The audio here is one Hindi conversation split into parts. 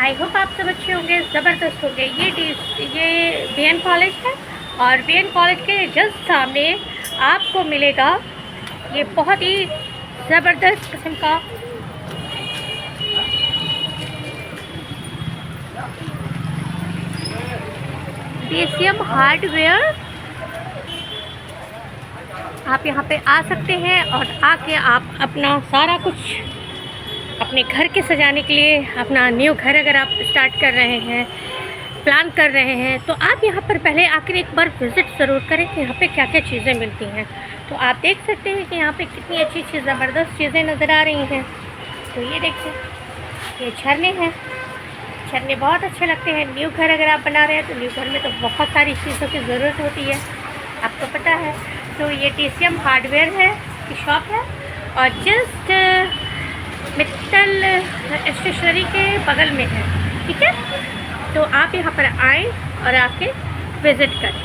आई होप आप सब अच्छे होंगे, ज़बरदस्त होंगे। ये बीएन कॉलेज है और बीएन कॉलेज के जस्ट सामने आपको मिलेगा ये बहुत ही ज़बरदस्त किस्म का बीएसएम हार्डवेयर। आप यहाँ पे आ सकते हैं और आके आप अपना सारा कुछ अपने घर के सजाने के लिए, अपना न्यू घर अगर आप स्टार्ट कर रहे हैं, प्लान कर रहे हैं, तो आप यहाँ पर पहले आकर एक बार विज़िट ज़रूर करें कि यहाँ पे क्या क्या चीज़ें मिलती हैं। तो आप देख सकते हैं कि यहाँ पे कितनी अच्छी अच्छी ज़बरदस्त चीज़ें नज़र आ रही हैं। तो ये देखिए, ये झरने हैं। झरने बहुत अच्छे लगते हैं। न्यू घर अगर आप बना रहे हैं तो न्यू घर में तो बहुत सारी चीज़ों की ज़रूरत होती है, आपको पता है। तो ये टीसीएम हार्डवेयर है की शॉप है और जस्ट मित्तल स्टेशनरी के बगल में है, ठीक है। तो आप यहाँ पर आएँ और आके विज़िट करें।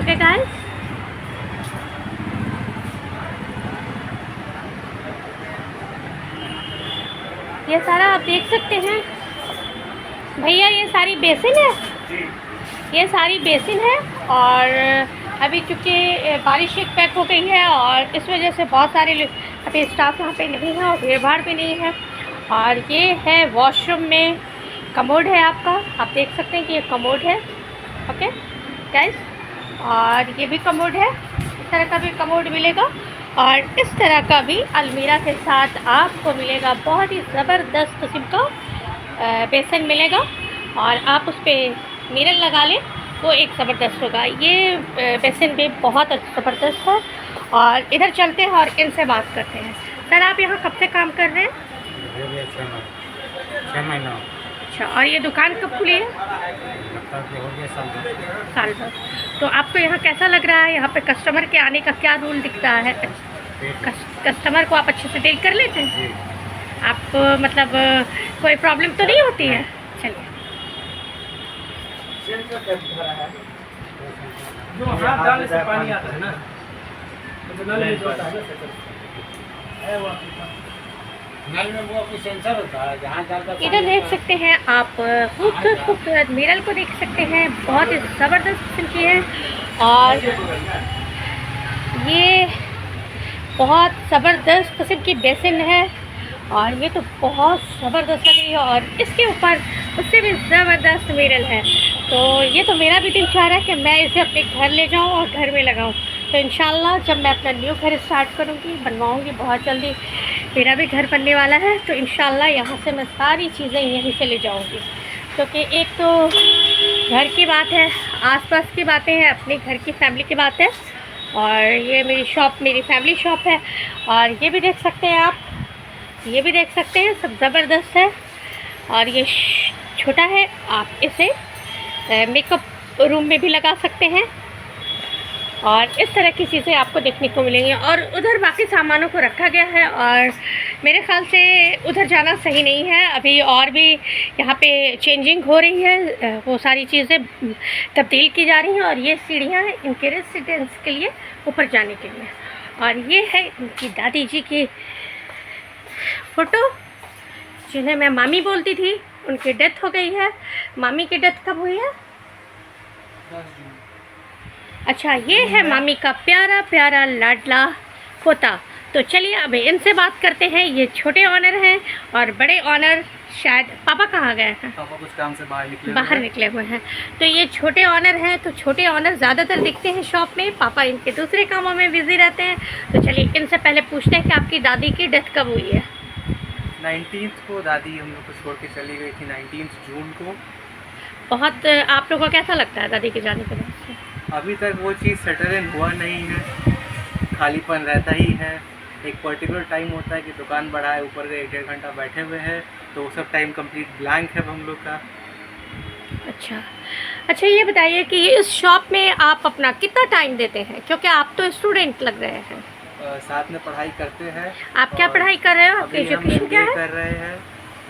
ओके गाइस, ये सारा आप देख सकते हैं भैया, ये सारी बेसिन है, ये सारी बेसिन है। और अभी चूँकि बारिश एक पैक हो गई है और इस वजह से बहुत सारे अभी स्टाफ यहाँ पे नहीं है और भीड़ भाड़ भी नहीं है। और ये है वॉशरूम में कमोड है आपका, आप देख सकते हैं कि ये कमोड है। ओके गाइस, और ये भी कमोड है, इस तरह का भी कमोड मिलेगा और इस तरह का भी अलमीरा के साथ आपको मिलेगा। बहुत ही ज़बरदस्त किस्म का बेसन मिलेगा और आप उस पर मिरर लगा लें, वो एक ज़बरदस्त होगा। ये बेसन भी बहुत ज़बरदस्त है। और इधर चलते हैं और इनसे बात करते हैं। सर, आप यहाँ कब से काम कर रहे हैं? 6 महीना। अच्छा, और ये दुकान कब खुली है? साल भर। तो आपको यहाँ कैसा लग रहा है? यहाँ पे कस्टमर के आने का क्या रूल दिखता है? कस्टमर को आप अच्छे से डील कर लेते हैं? आपको मतलब कोई प्रॉब्लम तो नहीं होती है? चलिए, जो हाथ डालने से पानी आता है ना, तो नल में जो होता है नल में वो कोई सेंसर होता है जहाँ डालकर। इधर देख सकते हैं आप, खूबसूरत खूबसूरत मिरर को देख सकते हैं, बहुत ही ज़बरदस्त किस्म की है। और ये बहुत ज़बरदस्त किस्म की बेसिन है और ये तो बहुत ज़बरदस्त लग रही है। और इसके ऊपर उससे भी ज़बरदस्त मिरर है। तो ये तो मेरा भी दिल चाह रहा है कि मैं इसे अपने घर ले जाऊं और घर में लगाऊं। तो इंशाल्लाह जब मैं अपना न्यू घर स्टार्ट करूंगी, बनवाऊंगी बहुत जल्दी, मेरा भी घर बनने वाला है, तो इंशाल्लाह यहाँ से मैं सारी चीज़ें यहीं से ले जाऊंगी। क्योंकि एक तो घर की बात है, आसपास की बातें हैं, अपने घर की फैमिली की बात है। और ये मेरी शॉप, मेरी फैमिली शॉप है। और ये भी देख सकते हैं आप, ये भी देख सकते हैं, सब ज़बरदस्त है। और ये छोटा है, आप इसे मेकअप रूम में भी लगा सकते हैं और इस तरह की चीज़ें आपको देखने को मिलेंगी। और उधर बाकी सामानों को रखा गया है और मेरे ख़्याल से उधर जाना सही नहीं है। अभी और भी यहाँ पे चेंजिंग हो रही है, वो सारी चीज़ें तब्दील की जा रही हैं। और ये सीढ़ियाँ हैं इनके रेसिडेंस के लिए, ऊपर जाने के लिए। और ये है इनकी दादी जी की फ़ोटो, जिन्हें मैं मामी बोलती थी। उनकी डेथ हो गई है। मामी की डेथ कब हुई है? 10 जून। अच्छा, ये है मामी का प्यारा प्यारा लाडला पोता। तो चलिए अब इनसे बात करते हैं। ये छोटे ऑनर हैं और बड़े ऑनर शायद पापा कहाँ गए हैं? पापा कुछ काम से बाहर निकले हुए हैं। तो ये छोटे ऑनर हैं। तो छोटे ऑनर ज़्यादातर दिखते हैं शॉप में, पापा इनके दूसरे कामों में बिजी रहते हैं। तो चलिए इनसे पहले पूछते हैं कि आपकी दादी की डेथ कब हुई है? 19 को दादी हम लोग को छोड़ के चली गई थी, 19 जून को। बहुत आप लोगों को कैसा लगता है दादी के जाने के बाद से? अभी तक वो चीज़ सेटल हुआ नहीं है, खालीपन रहता ही है। एक पर्टिकुलर टाइम होता है कि दुकान बढ़ाए, ऊपर गए 1-1.5 घंटा बैठे हुए हैं, तो वो सब टाइम कंप्लीट ब्लैंक है हम लोग का। अच्छा, ये बताइए कि इस शॉप में आप अपना कितना टाइम देते हैं? क्योंकि आप तो स्टूडेंट लग रहे हैं। साथ में पढ़ाई करते हैं। आप क्या पढ़ाई कर रहे हो? आपकी अभी हम एजुकेशन क्या MBA है? कर रहे हैं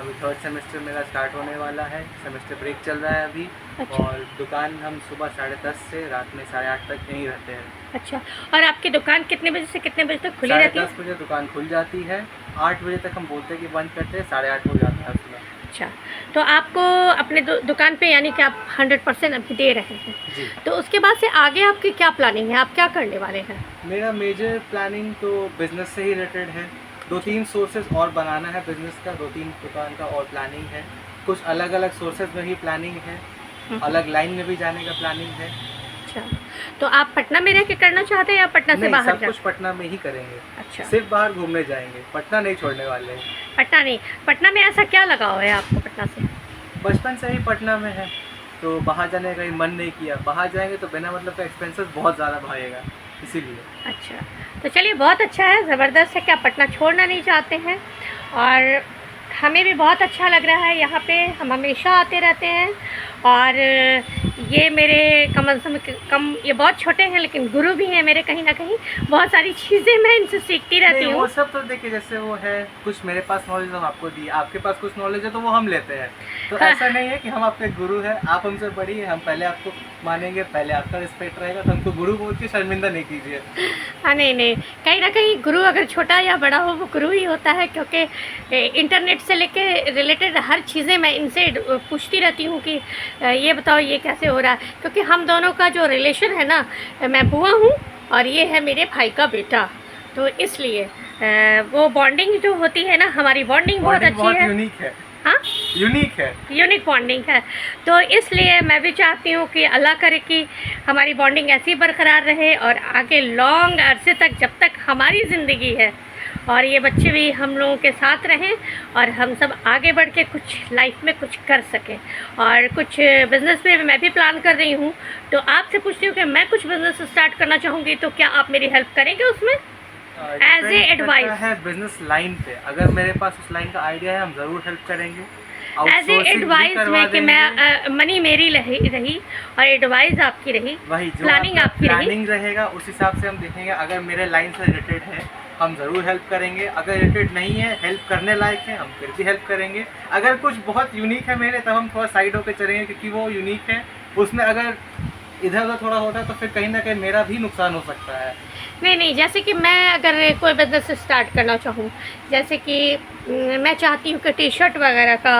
अभी 3rd सेमेस्टर मेरा स्टार्ट होने वाला है, सेमेस्टर ब्रेक चल रहा है अभी। अच्छा। और दुकान हम सुबह 10:30 से रात में 8:30 तक यहीं रहते हैं। अच्छा, और आपकी दुकान कितने बजे से कितने बजे तक खुली रहती है? 10:30 बजे दुकान खुल जाती है, 8 बजे तक हम बोलते हैं कि बंद करते हैं, 8:30 हो जाता है सुबह। अच्छा, तो आपको अपने दुकान पे यानी कि आप 100% अभी दे रहे हैं, जी। तो उसके बाद से आगे आपकी क्या प्लानिंग है, आप क्या करने वाले हैं? मेरा मेजर प्लानिंग तो बिज़नेस से ही रिलेटेड है। 2-3 सोर्सेज और बनाना है बिज़नेस का, 2-3 दुकान का और प्लानिंग है। कुछ अलग अलग सोर्सेज में ही प्लानिंग है, अलग लाइन में भी जाने का प्लानिंग है। अच्छा, तो आप पटना में रह के करना चाहते हैं या पटना से नहीं, बाहर सब कुछ पटना में ही करेंगे। अच्छा, सिर्फ बाहर घूमने जाएंगे, पटना नहीं छोड़ने वाले। पटना नहीं, पटना में ऐसा क्या लगाव है आपको पटना से? बचपन से ही पटना में है, तो बाहर जाने का ही मन नहीं किया। बाहर जाएंगे तो बिना मतलब का एक्सपेंसेस बहुत ज़्यादा बढ़ेगा, इसीलिए। अच्छा, तो चलिए बहुत अच्छा है, ज़बरदस्त है कि आप पटना छोड़ना नहीं चाहते हैं, और हमें भी बहुत अच्छा लग रहा है यहाँ पे। हम हमेशा आते रहते हैं, और ये मेरे कम ये बहुत छोटे हैं लेकिन गुरु भी हैं मेरे, कहीं ना कहीं बहुत सारी चीज़ें मैं इनसे सीखती रहती हूँ। वो सब तो देखिए, जैसे वो है कुछ मेरे पास नॉलेज हम आपको दी, आपके पास कुछ नॉलेज है तो वो हम लेते हैं। तो हाँ। ऐसा नहीं है कि हम आपके गुरु हैं, आप हमसे बड़ी हैं, हम पहले आपको मानेंगे, पहले आपका रिस्पेक्ट रहेगा, तो हमको गुरु बोल के शर्मिंदा नहीं कीजिए। हाँ, नहीं नहीं, कहीं ना कहीं गुरु अगर छोटा या बड़ा हो वो गुरु ही होता है, क्योंकि इंटरनेट से लेके रिलेटेड हर चीज़ें मैं इनसे पूछती रहती हूँ कि ये बताओ ये कैसे हो रहा है, क्योंकि हम दोनों का जो रिलेशन है ना, मैं बुआ हूँ और ये है मेरे भाई का बेटा, तो इसलिए वो बॉन्डिंग जो होती है ना, हमारी बॉन्डिंग बहुत अच्छी है। यूनिक है। हाँ, यूनिक है, यूनिक बॉन्डिंग है, तो इसलिए मैं भी चाहती हूँ कि अल्लाह करे कि हमारी बॉन्डिंग ऐसी बरकरार रहे और आगे लॉन्ग अरसे तक, जब तक हमारी ज़िंदगी है, और ये बच्चे भी हम लोगों के साथ रहें, और हम सब आगे बढ़ के कुछ लाइफ में कुछ कर सकें। और कुछ बिज़नेस में मैं भी प्लान कर रही हूँ, तो आपसे पूछती हूँ कि मैं कुछ बिज़नेस स्टार्ट करना चाहूँगी, तो क्या आप मेरी हेल्प करेंगे उसमें एज ए एडवाइस? है बिजनेस लाइन पे, अगर मेरे पास उस लाइन का आइडिया है हम ज़रूर हेल्प करेंगे। एज ए एडवाइस में कि मैं मनी मेरी रही और एडवाइस आपकी रही, वही जो प्लानिंग आपकी प्लानिंग रहेगा, उस हिसाब से हम देखेंगे। अगर मेरे लाइन से रिलेटेड है हम ज़रूर हेल्प करेंगे, अगर रिलेटेड नहीं है, हेल्प करने लायक है, हम फिर भी हेल्प करेंगे। अगर कुछ बहुत यूनिक है मेरे, तब हम थोड़ा साइड होकर चलेंगे, क्योंकि वो यूनिक है, उसमें अगर इधर उधर थोड़ा होता है तो फिर कहीं ना कहीं मेरा भी नुकसान हो सकता है। नहीं नहीं, जैसे कि मैं अगर कोई बिज़नेस स्टार्ट करना चाहूँ, जैसे कि मैं चाहती हूँ कि टी शर्ट वगैरह का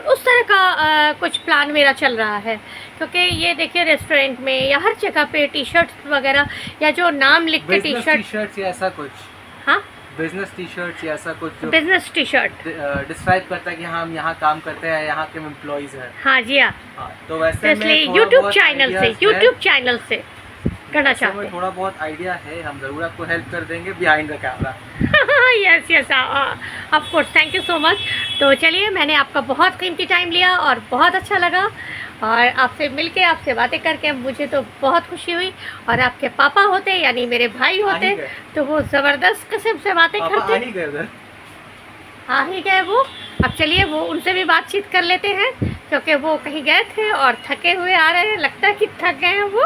उस तरह का कुछ प्लान मेरा चल रहा है, क्योंकि ये देखिए रेस्टोरेंट में या हर जगह पे टी शर्ट वगैरह, या जो नाम लिख के टी शर्ट या ऐसा कुछ। हाँ, बिजनेस टी शर्ट या ऐसा कुछ, बिजनेस टी शर्ट डिस्क्राइब करता है कि हाँ हम यहाँ काम करते हैं, यहाँ के एम्प्लॉइज़ हैं। हाँ जी, हाँ, तो वैसे इसलिए यूट्यूब चैनल से करना चाहते हैं। थोड़ा बहुत आइडिया है, हम ज़रूर आपको हेल्प कर देंगे behind the camera. Yes yes, of course, thank you so much. तो चलिए, मैंने आपका बहुत कीमती टाइम लिया और बहुत अच्छा लगा, और आपसे मिलके, आपसे बातें करके मुझे तो बहुत खुशी हुई। और आपके पापा होते यानी मेरे भाई होते तो वो ज़बरदस्त किस्म से बातें करते। आ ही गए वो। अब चलिए वो उनसे भी बातचीत कर लेते हैं, क्योंकि वो कहीं गए थे और थके हुए आ रहे हैं, लगता है कि थक गए हैं वो।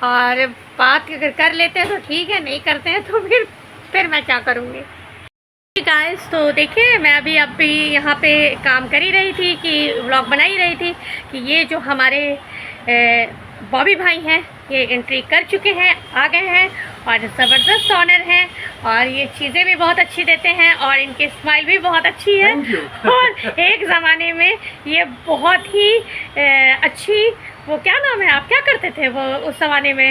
और बात अगर कर लेते हैं तो ठीक है, नहीं करते हैं तो फिर मैं क्या करूँगी। गाइस, तो देखिए मैं अभी यहाँ पे काम कर ही रही थी कि व्लॉग बना ही रही थी कि ये जो हमारे बॉबी भाई हैं, ये एंट्री कर चुके हैं, आ गए हैं, और ज़बरदस्त ऑनर हैं, और ये चीज़ें भी बहुत अच्छी देते हैं, और इनकी स्माइल भी बहुत अच्छी है। और एक ज़माने में ये बहुत ही अच्छी, वो क्या नाम है, आप क्या करते थे वो उस ज़माने में,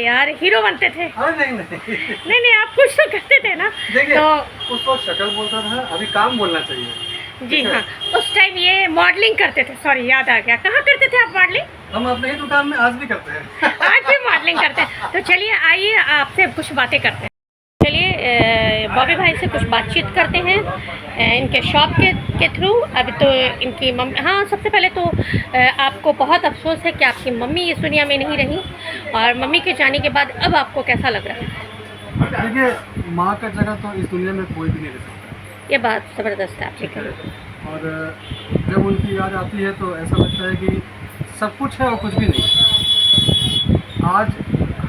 यार हीरो बनते थे। नहीं, आप कुछ तो करते थे ना। तो उस वक्त शक्ल बोलता था, अभी काम बोलना चाहिए। जी हाँ, उस टाइम ये मॉडलिंग करते थे। सॉरी, याद आ गया, कहाँ करते थे आप मॉडलिंग? हम अपने ही दुकान में आज भी करते हैं। आज भी मॉडलिंग करते हैं। तो चलिए आइए आपसे कुछ बातें करते हैं। चलिए बॉबी भाई से कुछ बातचीत करते हैं इनके शॉप के थ्रू। अभी तो इनकी मम्मी, हाँ सबसे पहले तो आपको बहुत अफसोस है कि आपकी मम्मी इस दुनिया में नहीं रही, और मम्मी के जाने के बाद अब आपको कैसा लग रहा है? देखिए, माँ का जगह तो इस दुनिया में कोई भी नहीं रह सकता, ये बात ज़बरदस्त है आपकी। और जब उनकी याद आती है तो ऐसा लगता है कि सब कुछ है और कुछ भी नहीं। आज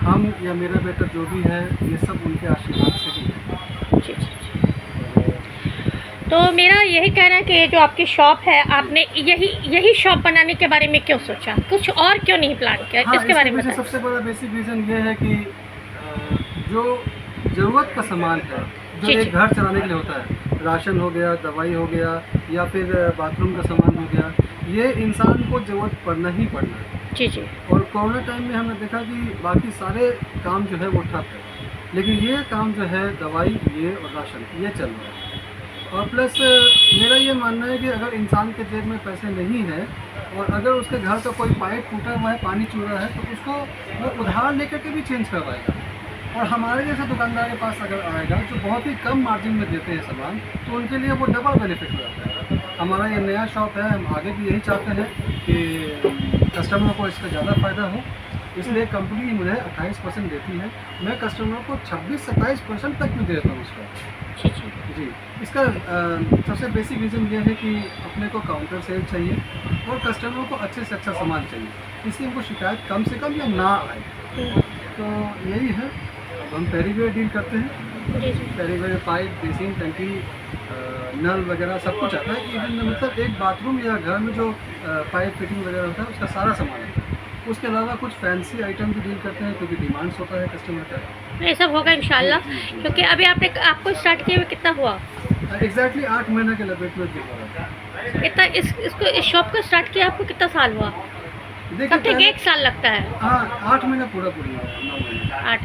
हम या मेरा बेटा जो भी है, ये सब उनके आशीर्वाद से ही है। तो मेरा यही कहना है कि जो आपकी शॉप है, आपने यही शॉप बनाने के बारे में क्यों सोचा, कुछ और क्यों नहीं प्लान किया? हाँ, इसके बारे में पीछे बताएं। सबसे बड़ा बेसिक रीज़न ये है कि जो ज़रूरत का सामान है, जो जी, एक जी। घर चलाने के लिए होता है, राशन हो गया, दवाई हो गया, या फिर बाथरूम का सामान हो गया, ये इंसान को ज़रूरत पड़ना ही पड़ना है। जी, जी। और कोरोना टाइम में हमने देखा कि बाकी सारे काम जो है वो ठप है, लेकिन ये काम जो है दवाई ये और राशन ये चल रहा है। और प्लस मेरा ये मानना है कि अगर इंसान के जेब में पैसे नहीं है और अगर उसके घर का कोई पाइप टूटा हुआ है, पानी चूर रहा है, तो उसको वो उधार लेकर के भी चेंज करवाएगा। और हमारे जैसे दुकानदार के पास अगर आएगा जो बहुत ही कम मार्जिन में देते हैं सामान, तो उनके लिए वो डबल बेनिफिट हो जाता है। हमारा ये नया शॉप है, हम आगे भी यही चाहते हैं कि कस्टमर को इसका ज़्यादा फ़ायदा हो, इसलिए कंपनी मुझे 28% देती है, मैं कस्टमर को 26-27% तक भी दे देता हूँ उसका। जी, जी। जी, इसका सबसे बेसिक रीज़न ये है कि अपने को काउंटर सेल चाहिए और कस्टमर को अच्छे से अच्छा सामान चाहिए, इसलिए उनको शिकायत कम से कम या ना आए। तो यही है। अब हम पैरीवेयर डील करते हैं, जी, जी। पैरीवेयर पाइप, बेसिन, टंकी, नल वगैरह सब कुछ आता है। इवन मतलब एक बाथरूम या घर में जो पाइप फिटिंग वगैरह होता है उसका सारा सामान है। उसके अलावा कुछ फैंसी आइटम भी डील करते हैं क्योंकि डिमांड्स होता है कस्टमर का। ये सब होगा इंशाल्लाह, जी, जी, जी। क्योंकि अभी आपको स्टार्ट किए हुए कितना हुआ? एग्जैक्टली 8 महीने के लपेट में दिखा रहा था। कितना इस शॉप को स्टार्ट किया आपको कितना साल हुआ? देखिए तब तक पहले- 1 साल लगता है। हाँ, 8 महीने पूरा 9 महीने। 8।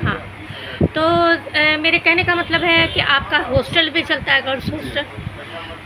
हाँ, तो मेरे कहने का मतलब है कि आपका हॉस्टल भी चलता है, गर्ल्स हॉस्टल,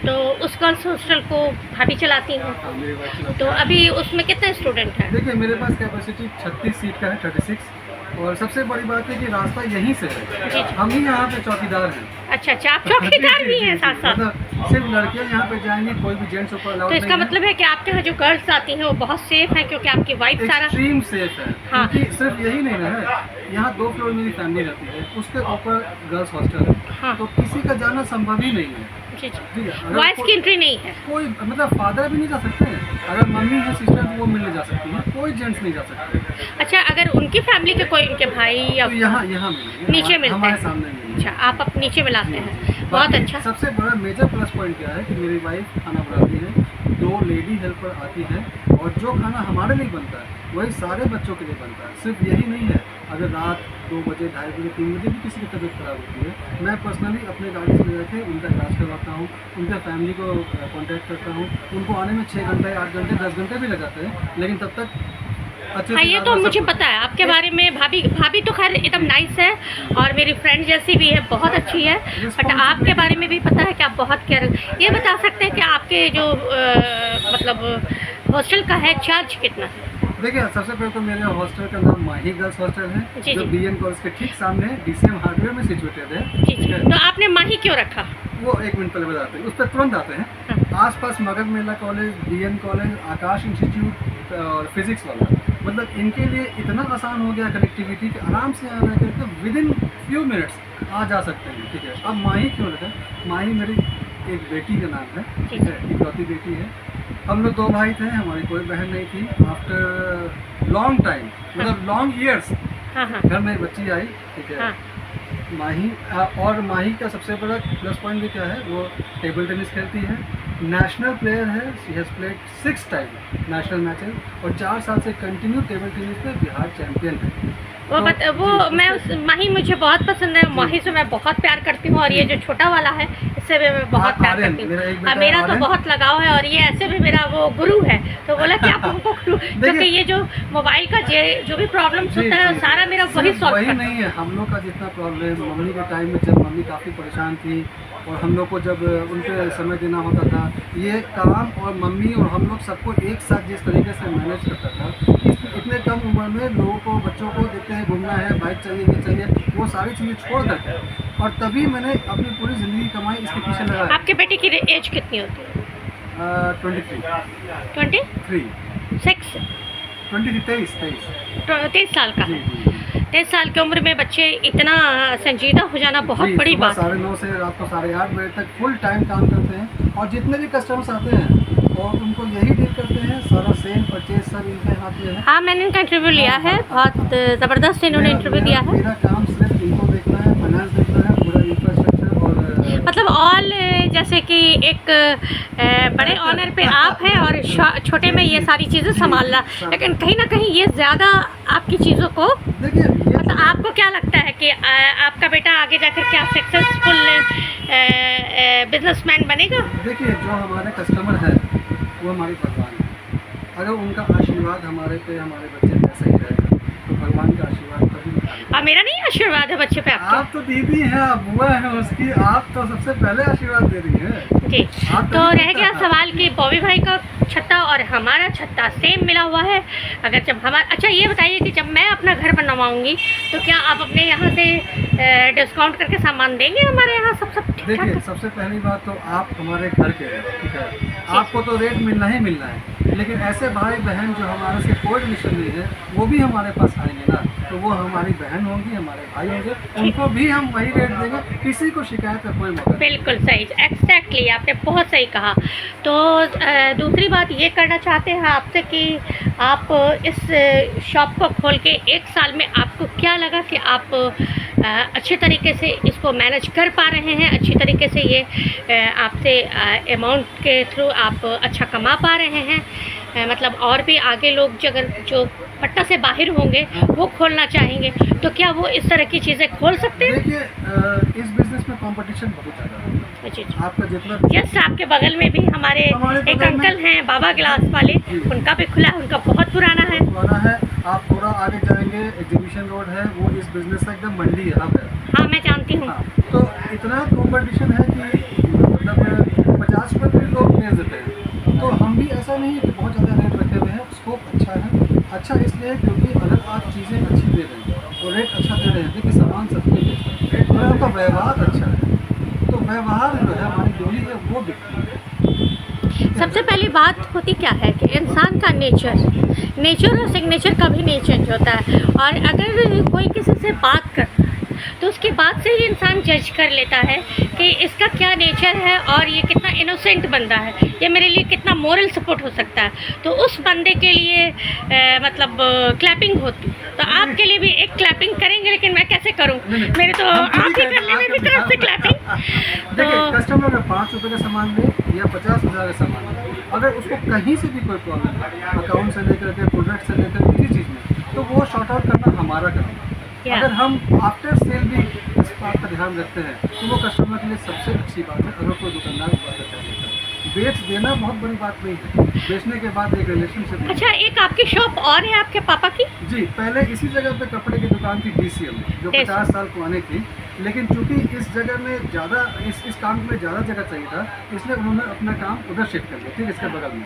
तो उस गर्ल्स हॉस्टल को भाभी चलाती हैं। हाँ, मेरी वाइफ चलाती तो है। अभी उसमें कितने स्टूडेंट हैं? देखिए मेरे पास कैपेसिटी 36 सीट का है, 36। और सबसे बड़ी बात है कि रास्ता यहीं से है, जी। हम ही यहाँ पे चौकीदार हैं। अच्छा, आप चौकीदार भी हैं साथ साथ। मतलब सिर्फ लड़कियाँ यहाँ पे जाएंगी, कोई भी जेंट्स ऊपर अलाउड तो नहीं इसका मतलब है कि आपके यहाँ जो गर्ल्स आती हैं वो बहुत सेफ है, क्योंकि आपकी वाइफ सारा। एक्सट्रीम सेफ है। हाँ। क्योंकि सिर्फ यही नहीं ना है, यहाँ 2 फ्लोर मेरी फैमिली रहती है, उसके ऊपर गर्ल्स हॉस्टल है, हाँ। तो किसी का जाना संभव ही नहीं है। जी, जी। ठीक है, अगर बॉयज़ कोई- की एंट्री नहीं है। कोई मतलब फादर भी नहीं जा सकते हैं, अगर मम्मी है सिस्टर तो वो मिलने जा सकती है, कोई जेंट्स नहीं जा सकते। अच्छा, अगर उनकी फैमिली के कोई उनके भाई या तो यहाँ मिलेंगे, नीचे मिलते हमारे हैं। सामने मिलेंगे। अच्छा, आप अब नीचे मिलाते हैं, बहुत बाकी अच्छा। सबसे बड़ा मेजर प्लस पॉइंट क्या है कि मेरी वाइफ खाना बनाती है, 2 लेडी हेल्पर आती है, और जो खाना हमारे लिए बनता है वही सारे बच्चों के लिए बनता है। सिर्फ यही नहीं है, अगर रात 2 बजे, 2:30 बजे, 3 बजे भी किसी की तबीयत खराब होती है, मैं पर्सनली अपने गाड़ी से ले जाके उनका इलाज करवाता हूँ, उनके फैमिली को कॉन्टैक्ट करता हूँ। उनको आने में 6 घंटे, 8 घंटे, 10 घंटे भी लग जाते हैं, लेकिन तब तक अच्छे हाँ, से ये इलाज तो हो मुझे सकता पता है आपके बारे में। भाभी तो खैर एकदम नाइस है और मेरी फ्रेंड जैसी भी है, बहुत अच्छी है। बट आपके बारे में भी पता है कि आप बहुत केयर। ये बता सकते हैं कि आपके जो मतलब हॉस्टल का है चार्ज कितना है? देखिए सबसे पहले तो मेरे हॉस्टल का नाम माही गर्ल्स हॉस्टल है, जी, जो जी। BN कॉलेज के ठीक सामने है, DCM हार्डवेयर में सिचुएटेड है। जी, जी। ठीक है? तो आपने माही क्यों रखा? वो 1 मिनट पहले बताते हैं, उस पर तुरंत आते हैं। आसपास मगध मेला कॉलेज, BN कॉलेज, आकाश इंस्टीट्यूट और फिजिक्स वाला, मतलब इनके लिए इतना आसान हो गया कनेक्टिविटी कि आराम से आना करके विदिन फ्यू मिनट्स आ जा सकते हैं। ठीक है, अब माही क्यों रखा? माही मेरी एक बेटी का नाम है, ठीक है, इकलौती बेटी है। हम लोग 2 भाई थे, हमारी कोई बहन नहीं थी। आफ्टर लॉन्ग टाइम, मतलब लॉन्ग ईयर्स, हाँ, हाँ, घर में एक बच्ची आई। ठीक है, हाँ। माही और माही का सबसे बड़ा प्लस पॉइंट भी क्या है, वो टेबल टेनिस खेलती है, नेशनल प्लेयर है। She has played 6 time national matches और 4 साल से कंटिन्यू टेबल टेनिस में बिहार चैंपियन है। माही मुझे बहुत पसंद है। माही से मैं बहुत प्यार करती हूँ, और ये जो छोटा वाला है इससे भी मैं बहुत प्यार आर्यन, करती मेरा एक हूँ। बेटा मेरा तो आर्यन। बहुत लगाव है, और ये ऐसे भी मेरा वो गुरु है। तो बोला कि आप हमको गुरु, क्योंकि ये जो मोबाइल का जो भी प्रॉब्लम जी, होता है जी, सारा मेरा वही सिर्फ सॉल्व वही करता है। नहीं है, हम लोग का जितना प्रॉब्लम मम्मी के टाइम में, जब मम्मी काफ़ी परेशान थी और हम लोग को जब उनके समय देना होता था, ये काम और मम्मी और हम लोग सबको एक साथ जिस तरीके से मैनेज करता था, इतने कम उम्र में लोगों को, बच्चों को देखते हैं घूमना है, बाइक चाहिए, ये चाहिए, वो सारी चीज़ें छोड़ करके, और तभी मैंने अपनी पूरी ज़िंदगी कमाई इसके पीछे लगाया। आपके बेटे की एज कितनी होती है? 23 26 23 साल का जी है। जी 23 साल की उम्र में बच्चे इतना संजीदा हो जाना बहुत जी, बड़ी सुबह बात है। 9:30 से रात को 8:30 बजे तक फुल टाइम काम करते हैं, और जितने भी कस्टमर्स आते हैं और उनको यही डील करते हैं, सारा सेल परचेज सब इनके हाथ में है। हाँ, मैंने इनका इंटरव्यू लिया है, बहुत ज़बरदस्त इन्होंने इंटरव्यू दिया है। मेरा काम सिर्फ इनको देखना है, फाइनेंस देखना है, पूरा इंफ्रास्ट्रक्चर और मतलब ऑल जैसे कि एक बड़े ऑनर पे आप हैं और छोटे में ये सारी चीज़ें संभालना, लेकिन कहीं ना कहीं ये ज़्यादा आपकी चीज़ों को, देखिए ये मतलब आपको क्या लगता है कि आपका बेटा आगे जाकर क्या सक्सेसफुल बिजनेसमैन बनेगा? देखिए जो हमारे कस्टमर है वो हमारी भगवान है। अगर उनका आशीर्वाद हमारे पे, हमारे बच्चे पे सही रहेगा तो भगवान का आशीर्वाद कभी नहीं खाली। और मेरा नहीं आशीर्वाद है बच्चे पे आपके? आप तो दीदी हैं, आप बुआ हैं उसकी, आप तो सबसे पहले आशीर्वाद दे रही हैं। जी, आप तो तभी रह गया करता है। सवाल कि बॉबी भाई का छत्ता और हमारा छत्ता सेम मिला हुआ है। अगर जब हमारा, अच्छा ये बताइए कि जब मैं अपना घर बनवाऊंगी तो क्या आप अपने यहाँ से डिस्काउंट करके सामान देंगे हमारे यहाँ? सब ठीक देखिए ठाक? सबसे पहली बात तो आप हमारे घर के हैं, ठीक है, आपको तो रेट मिलना ही मिलना है, लेकिन ऐसे भाई बहन जो हमारे से कोई रिलेशन नहीं है वो भी हमारे पास आएंगे ना, तो वो हमारी बहन होंगी, हमारे भाई होंगे, उनको भी हम वही रेट देंगे, किसी को शिकायत का कोई मौका नहीं। बिल्कुल सही, एग्जैक्टली आपने बहुत सही कहा। तो दूसरी बात ये करना चाहते हैं आपसे कि आप इस शॉप को खोल के 1 साल में आपको क्या लगा कि आप अच्छे तरीके से इसको मैनेज कर पा रहे हैं, अच्छी तरीके से ये आपसे अमाउंट के थ्रू आप अच्छा कमा पा रहे हैं? मतलब और भी आगे लोग जो पट्टा से बाहर होंगे वो खोलना चाहेंगे तो क्या वो इस तरह की चीज़ें खोल सकते हैं? देखिए इस बिजनेस में कंपटीशन बहुत ज़्यादा है। जी आपका जितना यस, आपके बगल में भी हमारे एक बगल में अंकल हैं बाबा गिलास वाले, उनका भी खुला है, उनका बहुत पुराना है। पुराना है, आप थोड़ा आगे जाएंगे एग्जीबिशन रोड है, वो इस बिजनेस का एकदम मंडी है, अब है। हाँ मैं जानती हूँ। हाँ, तो इतना कंपटीशन है कि मतलब 50 रुपये भी लोग बेच देते हैं, तो हम भी ऐसा नहीं है कि बहुत ज़्यादा रेट रखे हुए हैं, स्कोप अच्छा है। अच्छा इसलिए क्योंकि अगर आप चीज़ें अच्छी दे रहे हैं और रेट अच्छा दे रहे हैं, देखिए सामान सबके बेच रहे हैं और आपका व्यवहार अच्छा है, तो व्यवहार जो है हमारी डोली है वो बिकती है। सबसे पहली बात होती क्या है कि इंसान का नेचर और सिग्नेचर कभी नहीं चेंज होता है, और अगर कोई किसी से बात करता है तो उसकी बात से ही इंसान जज कर लेता है कि इसका क्या नेचर है और ये कितना इनोसेंट बंदा है, ये मेरे लिए कितना मोरल सपोर्ट हो सकता है। तो उस बंदे के लिए मतलब क्लैपिंग होती है, तो आपके लिए भी एक क्लैपिंग करेंगे, लेकिन मैं कैसे करूं? मेरे तो आप ही करने मेरी तरफ से क्लैपिंग। देखिए कस्टमर अगर 5 रुपये का सामान ले या 50,000 का सामान ले, अगर उसको कहीं से भी कोई प्रॉब्लम है, अकाउंट से लेकर के प्रोडक्ट से लेकर किसी चीज़ में, तो वो शॉर्ट आउट करना हमारा काम है। अगर हम आफ्टर सेल भी इस बात का ध्यान रखते हैं तो वो कस्टमर के लिए सबसे अच्छी बात है। अगर कोई दुकानदार को बात कर लेता है, बेच देना बहुत बड़ी बात नहीं है, बेचने के बाद एक रिलेशनशिप। अच्छा, एक आपकी शॉप और है आपके पापा की? जी, पहले इसी जगह पे कपड़े की दुकान थी DCM, जो 50 साल पुरानी थी, लेकिन चूंकि इस जगह में ज़्यादा इस काम में ज़्यादा जगह चाहिए था, इसलिए उन्होंने अपना काम उधर शिफ्ट कर दिया, ठीक इसके बगल में।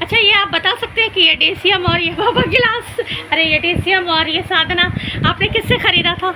अच्छा, ये आप बता सकते हैं कि ये DCM और ये बाबा गिलास, अरे ये DCM और ये साधना आपने किससे ख़रीदा था?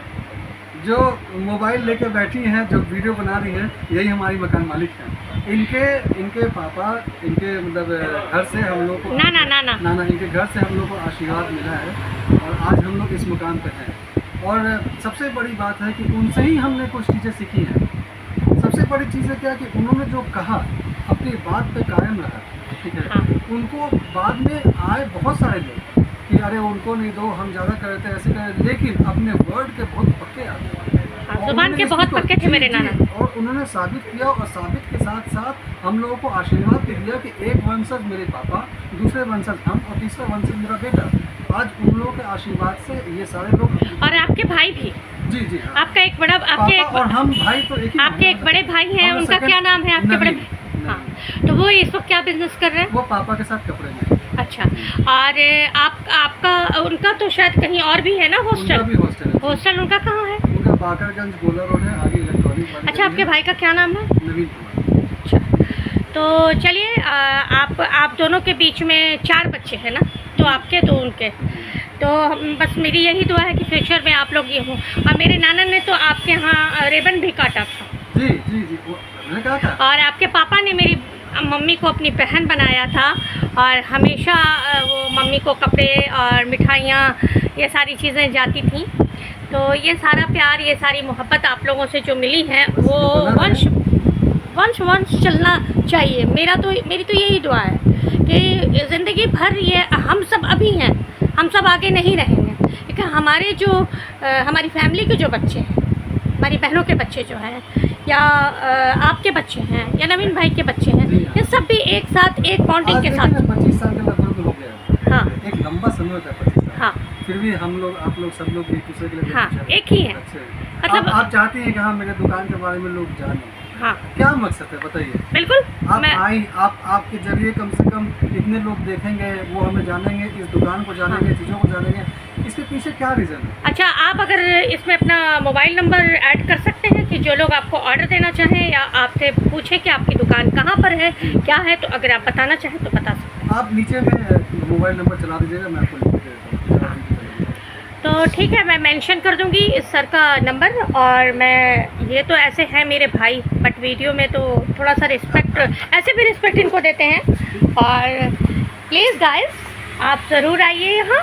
जो मोबाइल लेके बैठी हैं, जो वीडियो बना रही हैं, यही हमारी मकान मालिक हैं। इनके पापा, इनके मतलब घर से हम लोग को ना इनके घर से हम लोग को आशीर्वाद मिला है और आज हम लोग इस मुकाम पे हैं। और सबसे बड़ी बात है कि उनसे ही हमने कुछ चीज़ें सीखी हैं। सबसे बड़ी चीज़ है क्या कि उन्होंने जो कहा अपनी बात पे कायम रहा, ठीक है। हाँ। उनको बाद में आए बहुत सारे लोग कि अरे उनको नहीं दो, हम ज़्यादा कर रहे थे, ऐसे कर रहे थे, लेकिन अपने वर्ड के बहुत पक्के आते हैं, जुबान के बहुत पक्के थे मेरे नाना। और उन्होंने साबित किया, और साबित के साथ साथ हम लोगों को आशीर्वाद भी दिया कि एक वंशज मेरे पापा, दूसरे वंशज हम और तीसरा वंशज मेरा बेटा। आज उन लोगों के आशीर्वाद से ये सारे लोग, और आपके भाई भी। जी जी हाँ। आपका एक बड़ा, आपके एक, और हम भाई तो एक ही, आपके एक बड़े भाई हैं, उनका क्या नाम है आपके बड़े? हाँ, तो वो इस वक्त क्या बिजनेस कर रहे हैं? वो पापा के साथ कपड़े में। अच्छा, और आपका उनका तो शायद कहीं और भी है ना हॉस्टल? उनका भी हॉस्टल है। हॉस्टल उनका कहाँ है? उनका बाकरगंज गोला रोड है, आगे इलेक्ट्रॉनिक वाली। अच्छा, आपके भाई का क्या नाम है? नवीन कुमार। अच्छा, तो चलिए, आप दोनों के बीच में 4 बच्चे हैं ना, तो आपके तो उनके, तो बस मेरी यही दुआ है कि फ्यूचर में आप लोग ये हों। और मेरे नाना ने तो आपके यहाँ रिबन भी काटा था। जी जी जी, मैंने कहा था। और आपके पापा ने मेरी मम्मी को अपनी बहन बनाया था, और हमेशा वो मम्मी को कपड़े और मिठाइयाँ ये सारी चीज़ें जाती थी। तो ये सारा प्यार, ये सारी मोहब्बत आप लोगों से जो मिली है वो वंश चलना चाहिए। मेरी तो यही दुआ है कि ज़िंदगी भर ये हम सब अभी हैं, हम सब आगे नहीं रहेंगे, लेकिन हमारे जो हमारी फैमिली के जो बच्चे हैं हमारी बहनों के बच्चे जो हैं या आपके बच्चे हैं या नवीन भाई के बच्चे हैं, ये सब भी एक साथ एक बॉन्डिंग के साथ। 25 साल के लगभग हो गया। हाँ एक लंबा समय होता है 25 साल। हाँ फिर भी हम लोग, आप लोग, सब लोग एक दूसरे के लिए हाँ, अच्छे हैं। एक ही हैं। अच्छे हैं। मतलब आप चाहती हैं कि हाँ मेरे दुकान के बारे में लोग जानें। हाँ क्या मकसद है बताइए? बिल्कुल। आप मैं आई, आपके जरिए कम से कम इतने लोग देखेंगे, वो हमें जानेंगे, इस दुकान को जानेंगे, चीज़ों को जानेंगे। इसके पीछे क्या रीज़न है? अच्छा, आप अगर इसमें अपना मोबाइल नंबर ऐड कर सकते हैं कि जो लोग आपको ऑर्डर देना चाहें या आपसे पूछें कि आपकी दुकान कहाँ पर है, क्या है, तो अगर आप बताना चाहें तो बता सकते हैं। आप नीचे में मोबाइल नंबर चला दीजिएगा, मैं आपको लिख के देता हूँ। तो ठीक है, मैं मेंशन कर दूंगी इस सर का नंबर। और मैं, ये तो ऐसे हैं मेरे भाई, बट वीडियो में तो थोड़ा सा रिस्पेक्ट, ऐसे भी रिस्पेक्ट इनको देते हैं। और प्लीज़ गाइस, आप ज़रूर आइए यहाँ,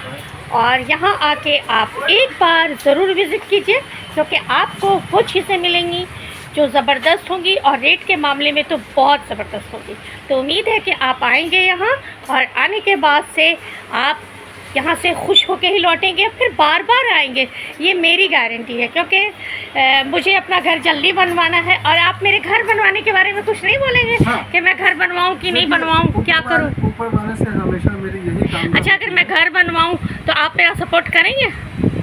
और यहाँ आके आप एक बार ज़रूर विज़िट कीजिए, क्योंकि आपको वो चीज़ें मिलेंगी जो ज़बरदस्त होंगी, और रेट के मामले में तो बहुत ज़बरदस्त होगी। तो उम्मीद है कि आप आएंगे यहाँ, और आने के बाद से आप यहाँ से खुश होके ही लौटेंगे, फिर बार बार आएंगे, ये मेरी गारंटी है। क्योंकि मुझे अपना घर जल्दी बनवाना है। और आप मेरे घर बनवाने के बारे में कुछ नहीं बोलेंगे? हाँ। कि मैं घर बनवाऊँ कि नहीं बनवाऊँ, क्या करूँ? ऊपर वाले से हमेशा मेरी यही काम। अच्छा, अगर मैं घर बनवाऊँ तो आप मेरा सपोर्ट करेंगे?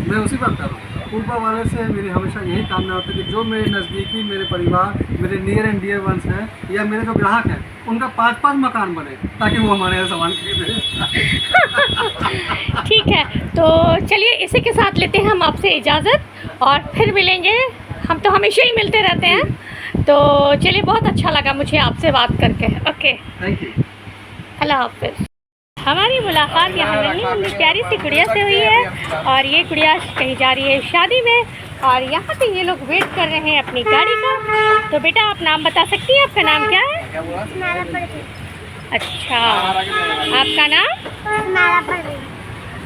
मैं उसी बात कर रहा हूँ। ऊपर वाले से मेरी हमेशा यही कामना होती है कि जो मेरे नज़दीकी, मेरे परिवार, मेरे नियर एंड डियर वंस हैं, या मेरे जो ग्राहक हैं, उनका 5-5 मकान बने, ताकि वो हमारे यहाँ सामान खरीदें। ठीक है, तो चलिए इसी के साथ लेते हैं हम आपसे इजाज़त, और फिर मिलेंगे। हम तो हमेशा ही मिलते रहते हैं। तो चलिए, बहुत अच्छा लगा मुझे आपसे बात करके। Okay, thank you. अल्लाह हाफ़िज़। हमारी मुलाकात यहाँ नन्ही मुन्नी प्यारी सी गुड़िया से हुई है, और ये गुड़िया कहीं जा रही है शादी में, और यहाँ पे ये लोग वेट कर रहे हैं अपनी गाड़ी का। तो बेटा, आप नाम बता सकती हैं? आपका नाम क्या है? अच्छा, आपका नाम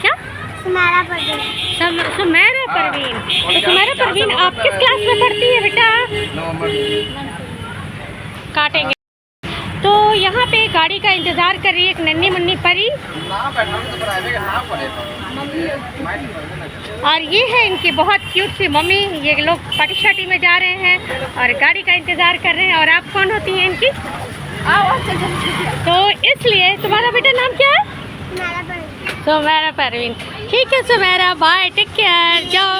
क्या? सुमेरा परवीन। तो सुमेरा परवीन, आप किस क्लास में पढ़ती है बेटा? काटेंगे। तो यहाँ पे गाड़ी का इंतज़ार कर रही है एक नन्ही मुन्नी परी, और ये है इनकी बहुत क्यूट सी मम्मी। ये लोग पार्टी शार्टी में जा रहे हैं और गाड़ी का इंतज़ार कर रहे हैं। और आप कौन होती हैं इनकी? तो इसलिए, तुम्हारा बेटा नाम क्या है? सुमेरा परवीन। ठीक है सुमेरा, बाय, टेक केयर, जाओ।